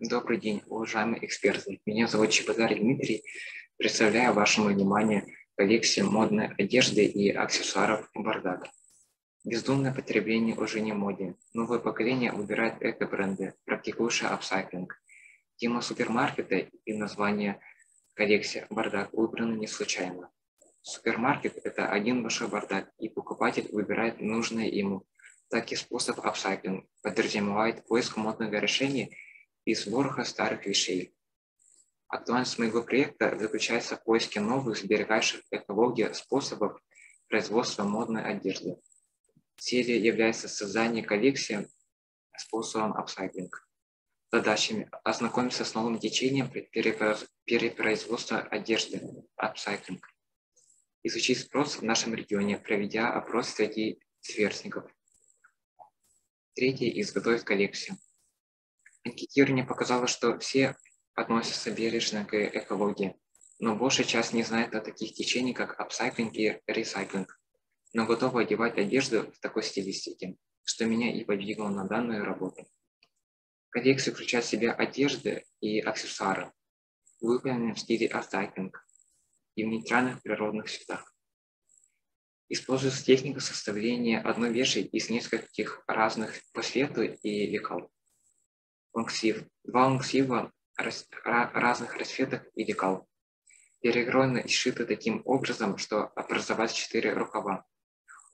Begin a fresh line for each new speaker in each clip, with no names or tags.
Добрый день, уважаемые эксперты. Меня зовут Чеботарь Дмитрий. Представляю вашему вниманию коллекцию модной одежды и аксессуаров «Бардак». Бездумное потребление уже не в моде. Новое поколение выбирает эко-бренды, практикующие апсайклинг. Тема супермаркета и название коллекции «Бардак» выбраны не случайно. Супермаркет – это один большой бардак, и покупатель выбирает нужное ему. Так и способ апсайклинг подразумевает поиск модного решения из ворха старых вещей. Актуальность моего проекта заключается в поиске новых, сберегающих экологию способов производства модной одежды. Целью является создание коллекции способом апсайклинг. Задачами ознакомиться с новым течением перепроизводства одежды, апсайклинг. Изучить спрос в нашем регионе, проведя опрос среди сверстников. Третье – изготовить коллекцию. Анкетирование показало, что все относятся бережно к экологии, но большая часть не знает о таких течениях, как апсайклинг и ресайклинг, но готова одевать одежду в такой стилистике, что меня и подвигло на данную работу. Коллекция включает в себя одежды и аксессуары, выполненные в стиле апсайклинг и в нейтральных природных цветах. Используется техника составления одной вещи из нескольких разных по цвету и лекал. Лонгслив. Два лонгслива разных расцветок и лекал. Перекроены и сшиты таким образом, что образовать 4 рукава.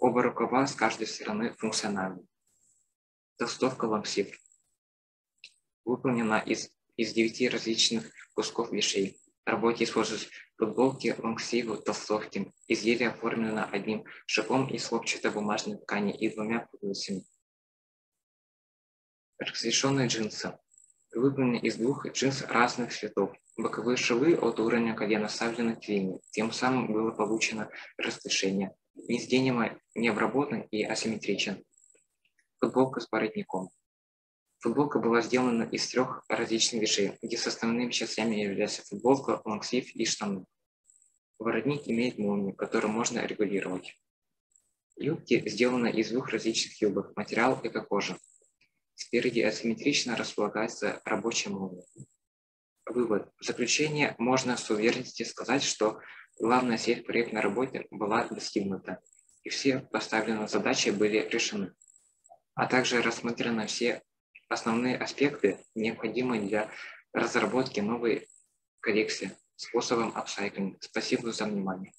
Оба рукава с каждой стороны функциональны. Толстовка лонгслив. Выполнена из 9 различных кусков вещей. В работе используются футболки, лонгсливы, толстовки. Изделие оформлено одним шипом из хлопчатобумажной ткани и 2 пуговицами. Разрешенные джинсы. Выполнены из 2 джинс разных цветов. Боковые швы от уровня колена вставлены к линии. Тем самым было получено разрешение. Низ денима не обработан и асимметричен. Футболка с воротником. Футболка была сделана из 3 различных вещей, где составными частями являются футболка, лонгслив и штаны. Воротник имеет молнию, которую можно регулировать. Юбки сделаны из 2 различных юбок, материал – эко-кожа. Спереди асимметрично располагается рабочая молния. Вывод. В заключение можно с уверенностью сказать, что главная цель проектной работы была достигнута, и все поставленные задачи были решены, а также рассмотрены все основные аспекты, необходимые для разработки новой коллекции способом апсайклинг. Спасибо за внимание.